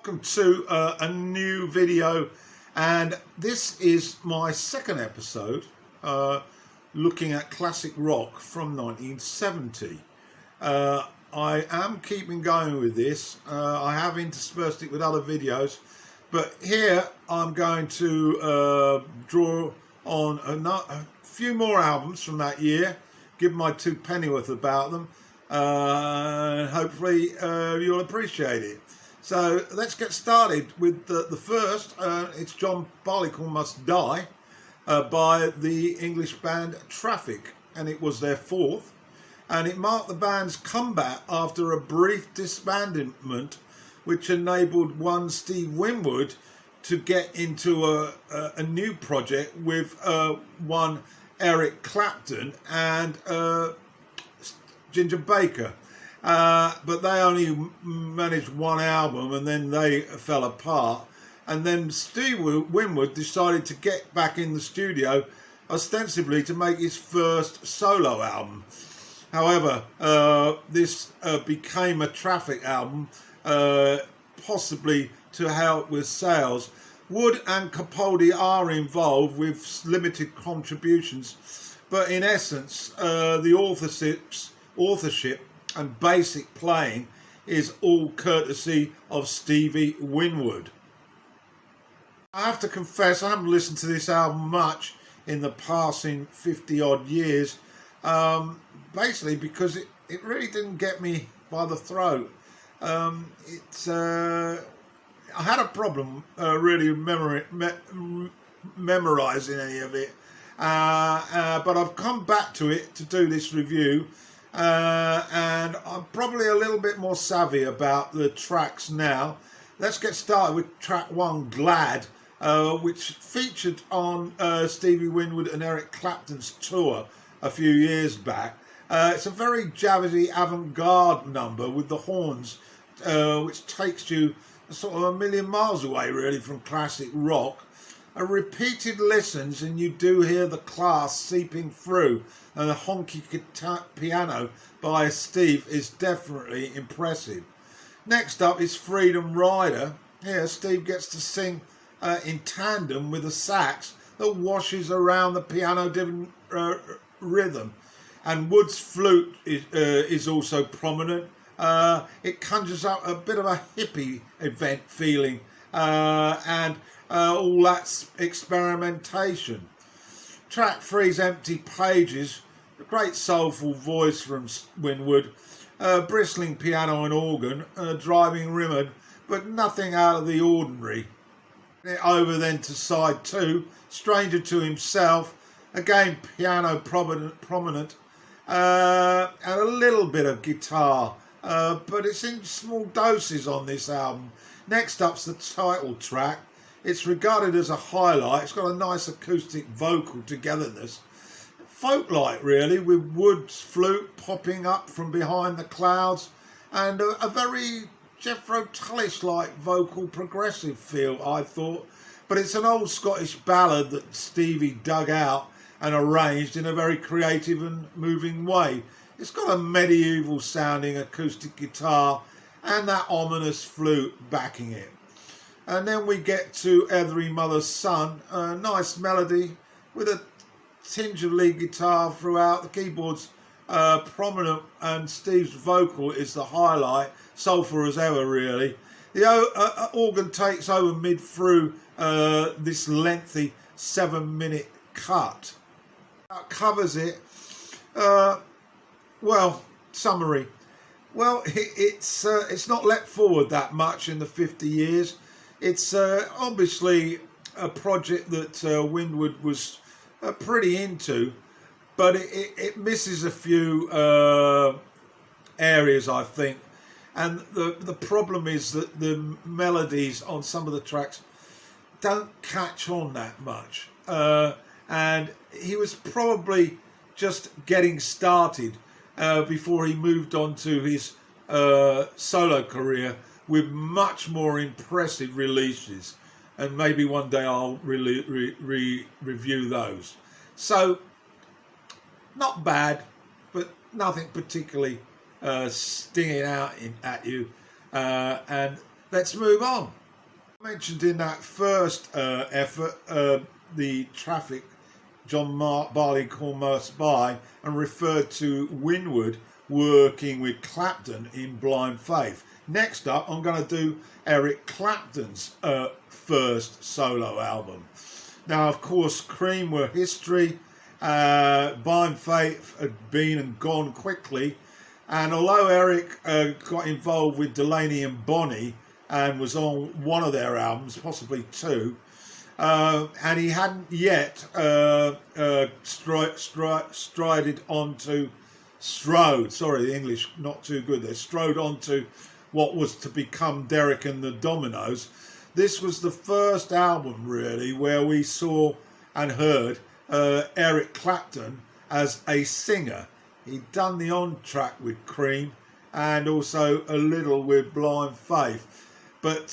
welcome to a new video, and this is my second episode looking at classic rock from 1970. I am keeping going with this. I have interspersed it with other videos, but here I'm going to draw on a few more albums from that year, give my two pennyworth about them, and hopefully you'll appreciate it. So let's get started with the first. It's John Barleycorn Must Die by the English band Traffic, and it was their fourth, and it marked the band's comeback after a brief disbandment which enabled one Steve Winwood to get into a new project with one Eric Clapton and Ginger Baker. But they only managed one album and then they fell apart. And then Steve Winwood decided to get back in the studio, ostensibly to make his first solo album. However, this became a Traffic album, possibly to help with sales. Wood and Capaldi are involved with limited contributions, but in essence, the authorship and basic playing is all courtesy of Stevie Winwood. I have to confess, I haven't listened to this album much in the passing 50 odd years, basically because it really didn't get me by the throat. I had a problem really memorising any of it, but I've come back to it to do this review. And I'm probably a little bit more savvy about the tracks now. Let's get started with track one, Glad, which featured on Stevie Winwood and Eric Clapton's tour a few years back. It's a very jazzy avant-garde number with the horns, which takes you sort of a million miles away really from classic rock. Repeated listens and you do hear the class seeping through, and the honky piano by Steve is definitely impressive. Next up is Freedom Rider. Here Steve gets to sing in tandem with a sax that washes around the piano rhythm, and Wood's flute is also prominent. It conjures up a bit of a hippie event feeling, and all that experimentation. Track three's Empty Pages, a great soulful voice from Winwood, bristling piano and organ, driving rhythm, but nothing out of the ordinary. Over then to side two, Stranger to Himself, again piano prominent, and a little bit of guitar, but it's in small doses on this album. Next up's the title track. It's regarded as a highlight. It's got a nice acoustic vocal togetherness. Folk-like really, with Wood's flute popping up from behind the clouds, and a very Jethro Tullis-like vocal progressive feel, I thought. But it's an old Scottish ballad that Stevie dug out and arranged in a very creative and moving way. It's got a medieval sounding acoustic guitar and that ominous flute backing it. And then we get to Every Mother's Son, a nice melody with a tinge of lead guitar throughout. The keyboard's prominent and Steve's vocal is the highlight, soulful as ever really. The organ takes over mid through this lengthy 7-minute cut. That covers it. Well, summary. Well, it's not let forward that much in the 50 years. It's obviously a project that Winwood was pretty into, but it misses a few areas, I think. And the problem is that the melodies on some of the tracks don't catch on that much. And he was probably just getting started before he moved on to his solo career with much more impressive releases, and maybe one day I'll review those. So, not bad, but nothing particularly stinging out at you. And let's move on. I mentioned in that first effort the traffic John Barleycorn by and referred to Winwood working with Clapton in Blind Faith. Next up, I'm going to do Eric Clapton's first solo album. Now, of course, Cream were history. Blind Faith had been and gone quickly. And although Eric got involved with Delaney and Bonnie and was on one of their albums, possibly two, and he hadn't yet strode, sorry, the English not too good there, strode onto what was to become Derek and the Dominoes. This was the first album, really, where we saw and heard Eric Clapton as a singer. He'd done the on-track with Cream and also a little with Blind Faith. But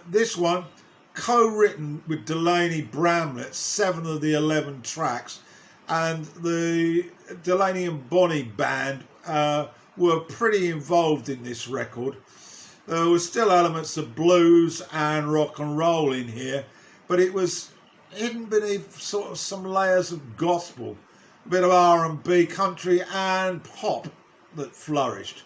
this one, co-written with Delaney Bramlett, 7 of the 11 tracks, and the Delaney and Bonnie band were pretty involved in this record. There were still elements of blues and rock and roll in here, but it was hidden beneath sort of some layers of gospel, a bit of R&B, country and pop that flourished.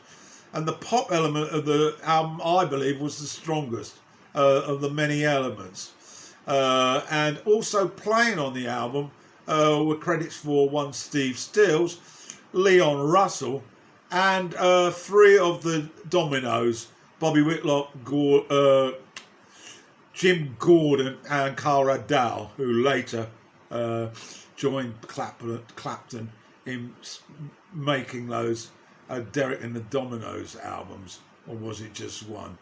And the pop element of the album, I believe, was the strongest of the many elements. And also playing on the album were credits for one Steve Stills, Leon Russell, and 3 of the Dominoes, Bobby Whitlock, Jim Gordon and Carl Radau, who later joined Clapton in making those Derek and the Dominoes albums, or was it just one?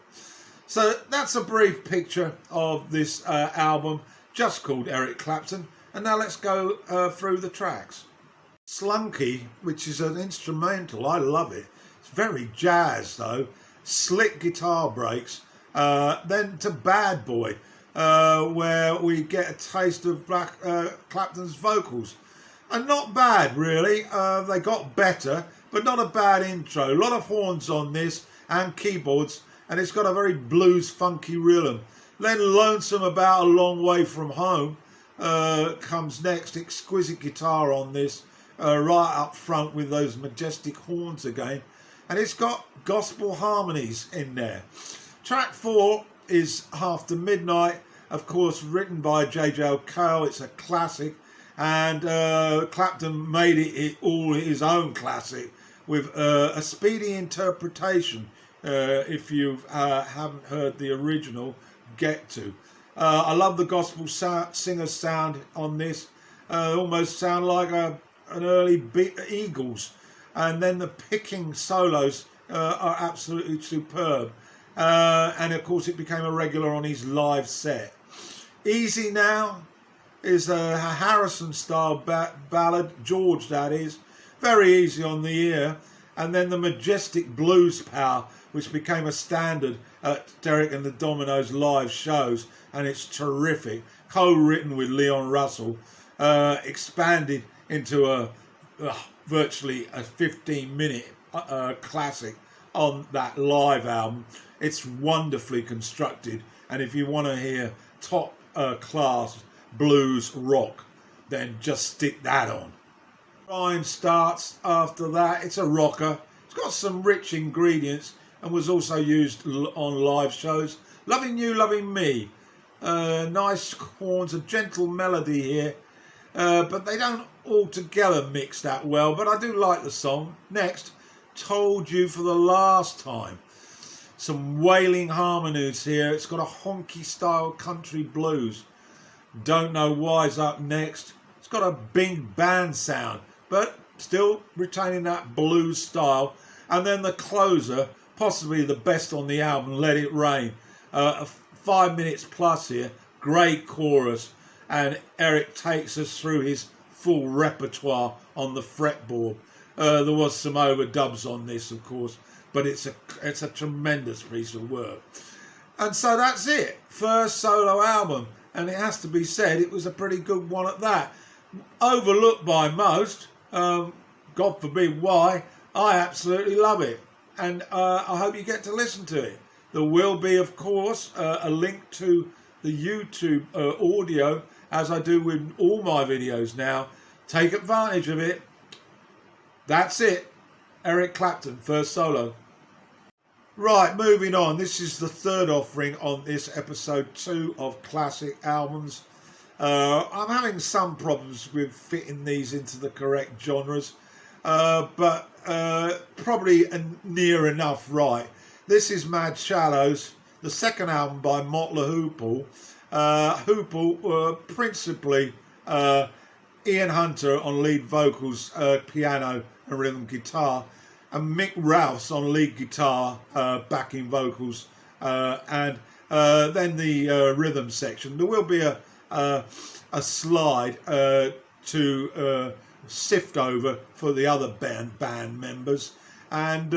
So that's a brief picture of this album, just called Eric Clapton. And now let's go through the tracks. Slunky, which is an instrumental, I love it. It's very jazz though, slick guitar breaks. Then to Bad Boy, where we get a taste of Clapton's vocals. And not bad really, they got better, but not a bad intro. A lot of horns on this and keyboards, and it's got a very blues funky rhythm. Then Lonesome About a Long Way From Home comes next. Exquisite guitar on this, right up front with those majestic horns again. And it's got gospel harmonies in there. Track 4 is After Midnight, of course written by J.J. O'Connell. It's a classic, and Clapton made it all his own classic with a speedy interpretation. If you haven't heard the original, get to. I love the gospel singer sound on this. Almost sound like an early Eagles. And then the picking solos are absolutely superb. And of course it became a regular on his live set. Easy Now is a Harrison style ballad, George that is, very easy on the ear. And then the majestic blues power, which became a standard at Derek and the Dominoes live shows, and it's terrific, co-written with Leon Russell, expanded into virtually a 15-minute classic on that live album. It's wonderfully constructed, and if you want to hear top class blues rock, then just stick that on. Rhyme starts after that. It's a rocker. It's got some rich ingredients and was also used on live shows. Loving You, Loving Me. Nice horns, a gentle melody here, but they don't altogether mix that well, but I do like the song. Next, Told You for the Last Time. Some wailing harmonies here. It's got a honky style country blues. Don't Know Why's up next. It's got a big band sound, but still retaining that blues style. And then the closer, possibly the best on the album, Let It Rain. 5 minutes plus here, great chorus, and Eric takes us through his full repertoire on the fretboard. There was some overdubs on this, of course, but it's a tremendous piece of work. And so that's it, first solo album, and it has to be said it was a pretty good one at that. Overlooked by most, God forbid why. I absolutely love it, and I hope you get to listen to it. There will be, of course, a link to the YouTube audio, as I do with all my videos now. Take advantage of it. That's it. Eric Clapton, first solo. Right, moving on. This is the third offering on this episode 2 of Classic Albums. I'm having some problems with fitting these into the correct genres, but probably near enough right. This is Mad Shallows, the second album by Mott The Hoople. Hoople were principally Ian Hunter on lead vocals, piano and rhythm guitar, and Mick Rouse on lead guitar, backing vocals, and then the rhythm section. There will be a slide to sift over for the other band members. And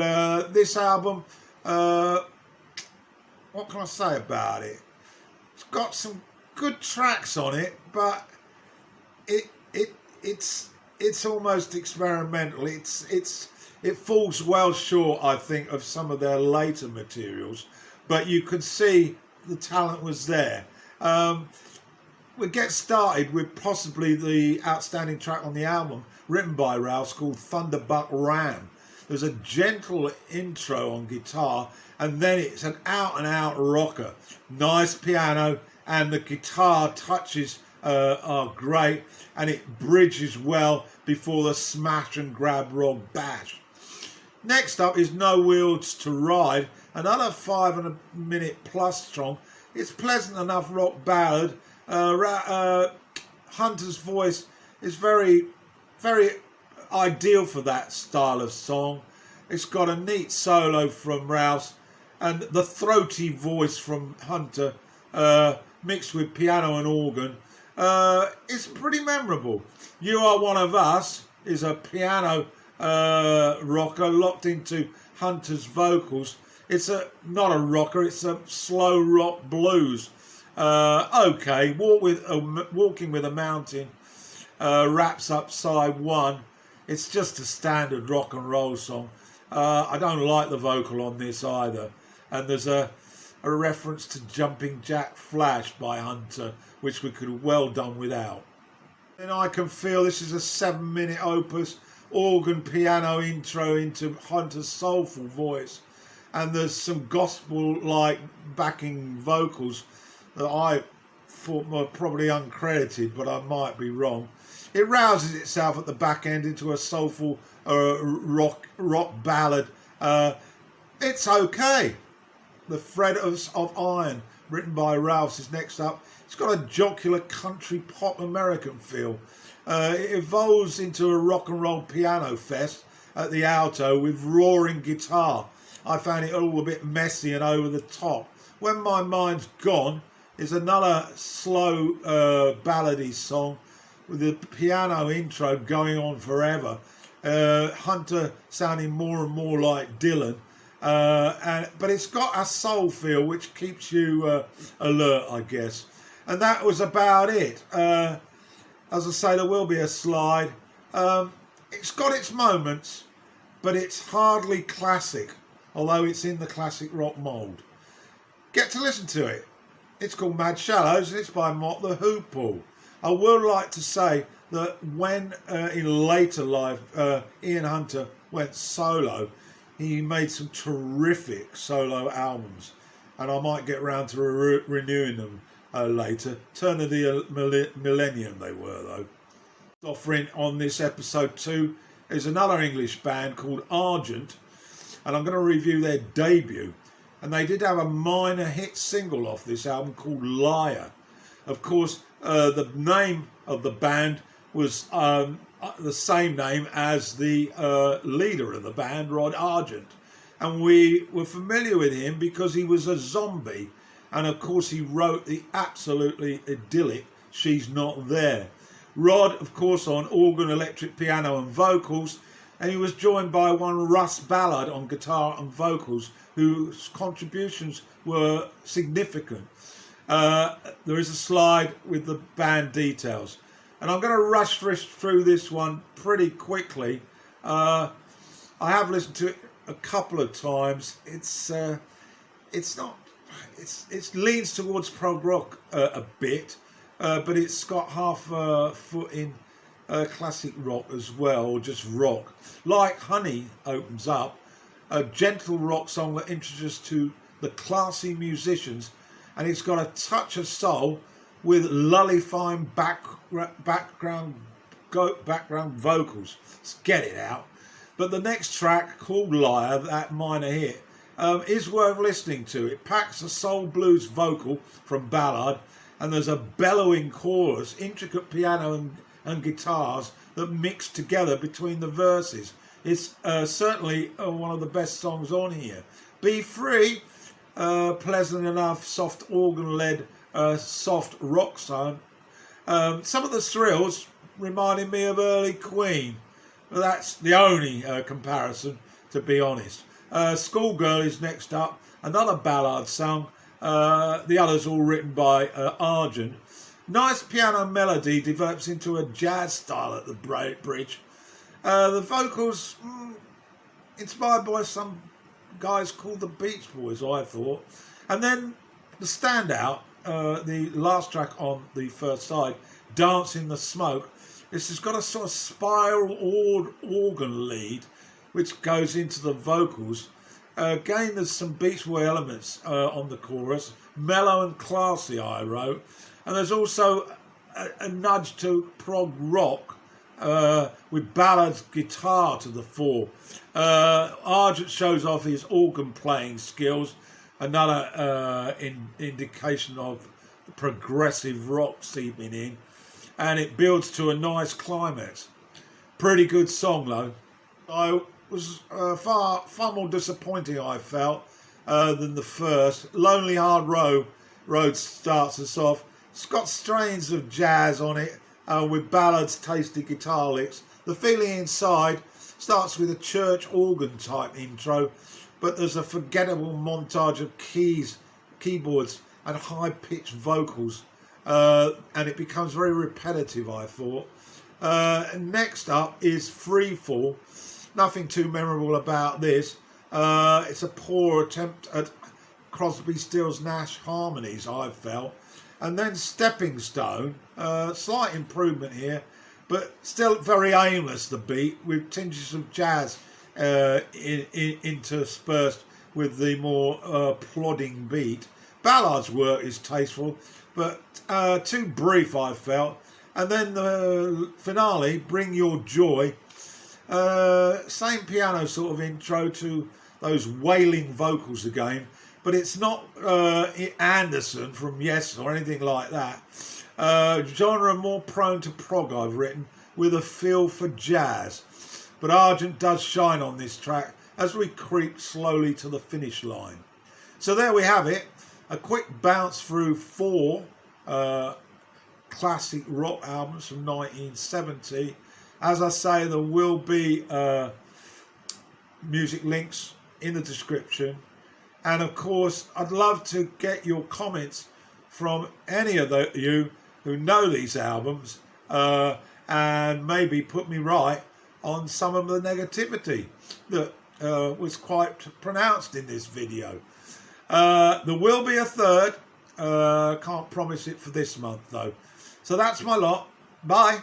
this album, what can I say about it? It's got some good tracks on it, but it's almost experimental. It falls well short, I think, of some of their later materials, but you could see the talent was there. We get started with possibly the outstanding track on the album, written by Rouse, called Thunderbuck Ram. There's a gentle intro on guitar, and then it's an out-and-out rocker. Nice piano, and the guitar touches are great, and it bridges well before the smash and grab rock bash. Next up is No Wheels to Ride, another 5.5 minute plus song. It's pleasant enough rock ballad. Hunter's voice is very, very ideal for that style of song. It's got a neat solo from Rouse and the throaty voice from Hunter, mixed with piano and organ. It's pretty memorable. You Are One of Us is a piano rocker locked into Hunter's vocals. It's not a rocker, it's a slow rock blues. Okay, Walking with a Mountain wraps up side 1. It's just a standard rock and roll song. I don't like the vocal on this either. And there's a reference to Jumping Jack Flash by Hunter, which we could have well done without. And I Can Feel, this is a 7-minute opus, organ piano intro into Hunter's soulful voice. And there's some gospel-like backing vocals that I thought were probably uncredited, but I might be wrong. It rouses itself at the back end into a soulful rock ballad. It's okay. The Thread of Iron, written by Rouse, is next up. It's got a jocular country pop American feel. It evolves into a rock and roll piano fest at the alto with roaring guitar. I found it all a bit messy and over the top. When My Mind's Gone is another slow ballady song with the piano intro going on forever. Hunter sounding more and more like Dylan. But it's got a soul feel which keeps you alert, I guess. And that was about it. As I say, there will be a slide. It's got its moments, but it's hardly classic, although it's in the classic rock mould. Get to listen to it. It's called Mad Shallows, and it's by Mott The Hoople. I would like to say that when in later life Ian Hunter went solo, he made some terrific solo albums, and I might get round to renewing them later. Turn of the millennium they were, though. Offering on this episode 2 is another English band called Argent, and I'm going to review their debut. And they did have a minor hit single off this album called Liar. Of course, the name of the band was the same name as the leader of the band, Rod Argent. And we were familiar with him because he was a zombie. And of course, he wrote the absolutely idyllic She's Not There. Rod, of course, on organ, electric piano and vocals. And he was joined by one Russ Ballard on guitar and vocals, whose contributions were significant. There is a slide with the band details. And I'm going to rush through this one pretty quickly. I have listened to it a couple of times. It's it's not, it leans towards prog rock a bit, but it's got half a foot in classic rock as well, or just rock. Like Honey opens up, a gentle rock song that introduces to the classy musicians, and it's got a touch of soul with lullifying background vocals. Let's get it out. But the next track, called Liar, that minor hit, is worth listening to. It packs a soul blues vocal from ballad, and there's a bellowing chorus, intricate piano and guitars that mix together between the verses. It's certainly one of the best songs on here. Be Free, pleasant enough, soft organ-led, soft rock song. Some of the thrills reminded me of early Queen. That's the only comparison, to be honest. Schoolgirl is next up, another ballad song. The others all written by Argent. Nice piano melody develops into a jazz style at the bridge. The vocals, inspired by some guys called the Beach Boys, I thought. And then the standout, the last track on the first side, Dance in the Smoke. This has got a sort of spiral organ lead which goes into the vocals. Again, there's some Beach Boy elements on the chorus, mellow and classy, I wrote. And there's also a nudge to prog rock with ballads guitar to the fore. Argent shows off his organ playing skills, another indication of the progressive rock seeping in, and it builds to a nice climax. Pretty good song though. I was far more disappointing, I felt, than the first. Lonely Hard Road starts us off. It's got strains of jazz on it, with ballads, tasty guitar licks. The Feeling Inside starts with a church organ type intro, but there's a forgettable montage of keyboards and high-pitched vocals, and it becomes very repetitive, I thought. Next up is Free Fall. Nothing too memorable about this. It's a poor attempt at Crosby, Stills, Nash harmonies, I felt. And then Stepping Stone, slight improvement here, but still very aimless, the beat, with tinges of jazz interspersed with the more plodding beat. Ballard's work is tasteful, but too brief, I felt. And then the finale, Bring Your Joy, same piano sort of intro to those wailing vocals again, but it's not Anderson from Yes or anything like that. Genre more prone to prog, I've written, with a feel for jazz. But Argent does shine on this track as we creep slowly to the finish line. So there we have it, a quick bounce through 4 classic rock albums from 1970. As I say, there will be music links in the description. And of course, I'd love to get your comments from any of you who know these albums, and maybe put me right on some of the negativity that was quite pronounced in this video. There will be a third. Can't promise it for this month though. So that's my lot. Bye.